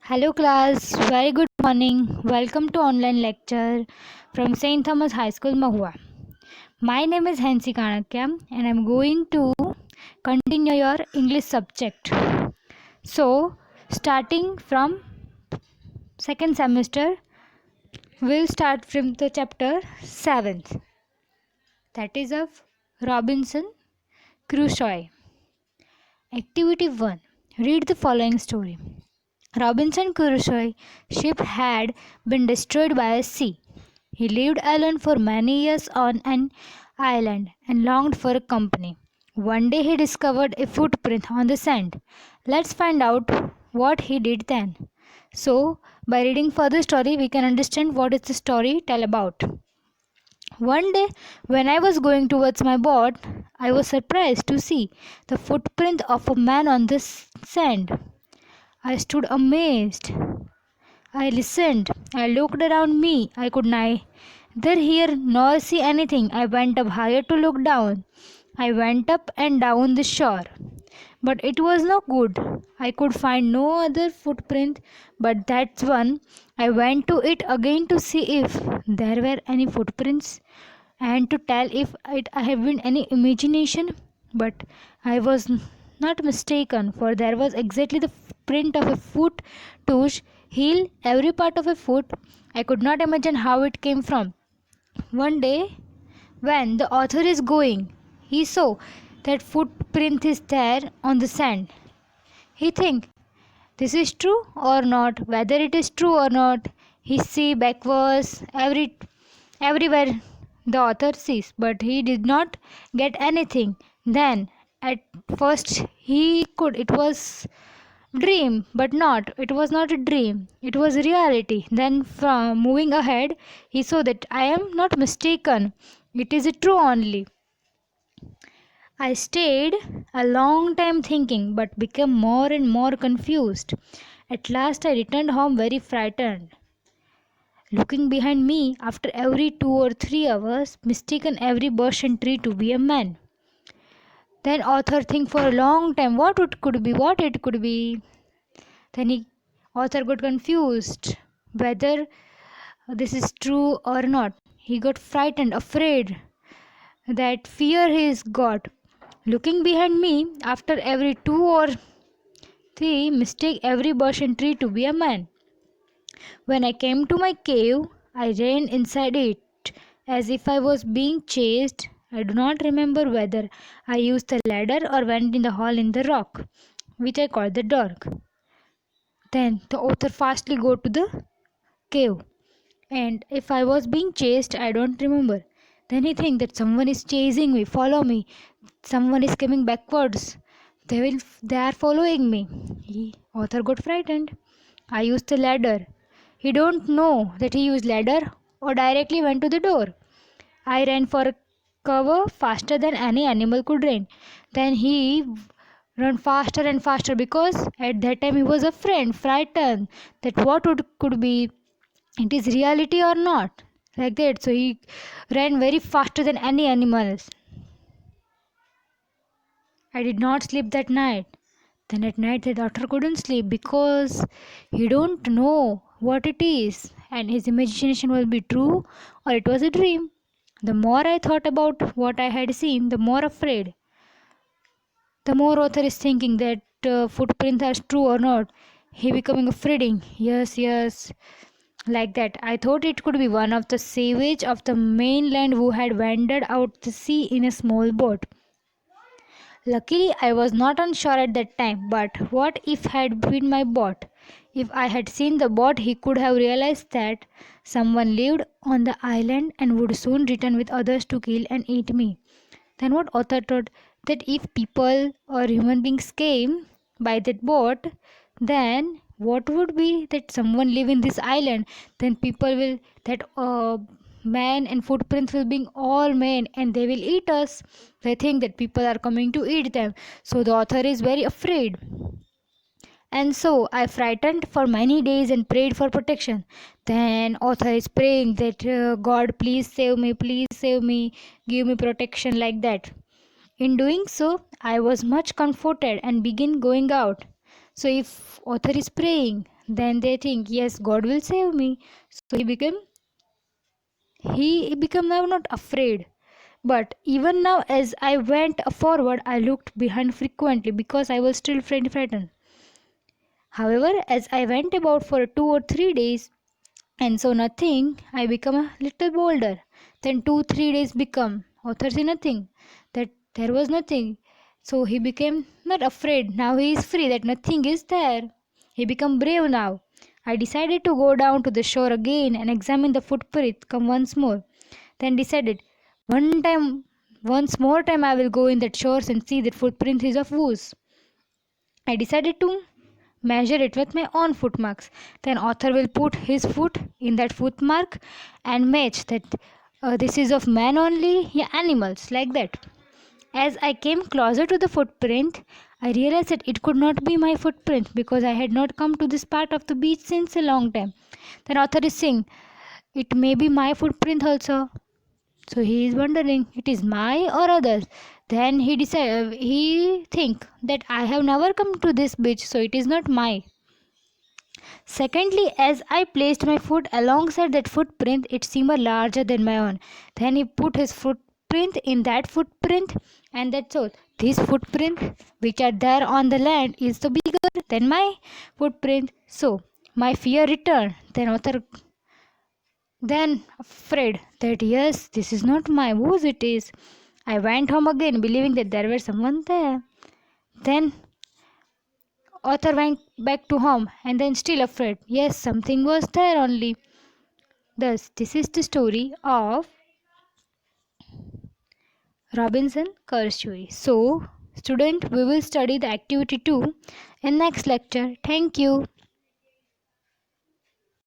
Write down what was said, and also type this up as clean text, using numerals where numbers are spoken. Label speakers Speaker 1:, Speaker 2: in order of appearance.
Speaker 1: Hello class, very good morning. Welcome to online lecture from St. Thomas High School, Mahua. My name is Hansi Kanakya and I am going to continue your English subject. So, starting from second semester, we'll start from the chapter 7th, that is of Robinson Crusoe. Activity 1. Read the following story. Robinson Crusoe's ship had been destroyed by a sea. He lived alone for many years on an island and longed for company. One day he discovered a footprint on the sand. Let's find out what he did then. So, by reading further story, we can understand what is the story tell about. One day, when I was going towards my boat, I was surprised to see the footprint of a man on the sand. I stood amazed. I listened. I looked around me. I could neither hear nor see anything. I went up higher to look down. I went up and down the shore. But it was no good. I could find no other footprint but that one. I went to it again to see if there were any footprints and to tell if it had been any imagination. But I was not mistaken, for there was exactly the print of a foot, touch, heel, every part of a foot. I could not imagine how it came from. One day, when the author is going, he saw that footprint is there on the sand. He think this is true or not, whether it is true or not. He see backwards everywhere the author sees, but he did not get anything. Then at first he could it was dream, but not it was not a dream, it was reality. Then from moving ahead he saw that I am not mistaken, it is true only. I stayed a long time thinking, but became more and more confused. At last I returned home very frightened, looking behind me after every 2 or 3 hours, mistaken every bush and tree to be a man. Then author think for a long time what it could be. Then author got confused whether this is true or not. He got frightened, afraid, that fear he's got. Looking behind me after every 2 or 3, mistake every bush and tree to be a man. When I came to my cave, I ran inside it as if I was being chased. I do not remember whether I used the ladder or went in the hole in the rock, which I called the dark. Then the author fastly go to the cave, and if I was being chased, I don't remember. Then he think that someone is chasing me, follow me. Someone is coming backwards. They are following me. Author got frightened. I used the ladder. He don't know that he used ladder or directly went to the door. I ran for cover faster than any animal could run. Then he ran faster and faster because at that time he was afraid, frightened that could be it is reality or not, like that. So he ran very faster than any animals. I did not sleep that night. Then at night the doctor couldn't sleep because he don't know what it is and his imagination will be true or it was a dream. The more I thought about what I had seen, the more afraid. The more author is thinking that footprints are true or not. He becoming afraid. Yes, like that. I thought it could be one of the savage of the mainland who had wandered out to sea in a small boat. Luckily, I was not unsure at that time, but what if had been my boat? If I had seen the boat, he could have realized that someone lived on the island and would soon return with others to kill and eat me. Then what author thought that if people or human beings came by that boat, then what would be that someone live in this island? Then people will that man and footprints will be all men and they will eat us. They think that people are coming to eat them. So the author is very afraid. And so I frightened for many days and prayed for protection. Then author is praying that God please save me, give me protection like that. In doing so, I was much comforted and began going out. So if author is praying then they think, yes, God will save me. So he became now not afraid. But even now, as I went forward, I looked behind frequently because I was still frightened. However, as I went about for 2 or 3 days and saw nothing, I became a little bolder. Then 2 3 days become author see nothing, that there was nothing. So he became not afraid. Now he is free that nothing is there. He became brave now. I decided to go down to the shore again and examine the footprint come once more. Then decided one time once more time I will go in that shores and see that footprint is of woos. I decided to measure it with my own foot marks. Then author will put his foot in that foot mark and match that this is of man only, yeah, animals like that. As I came closer to the footprint, I realized that it could not be my footprint because I had not come to this part of the beach since a long time. Then author is saying, it may be my footprint also. So he is wondering, it is my or others. Then he think that I have never come to this beach, so it is not my. Secondly, as I placed my foot alongside that footprint, it seemed larger than my own. Then he put his footprint in that footprint, and that's all. This footprint, which are there on the land, is the bigger than my footprint. So my fear returned. Then afraid that yes, this is not my whose it is. I went home again, believing that there was someone there. Then author went back to home and then still afraid. Yes, something was there only. Thus, this is the story of Robinson Crusoe. So, student, we will study the activity 2 in next lecture. Thank you.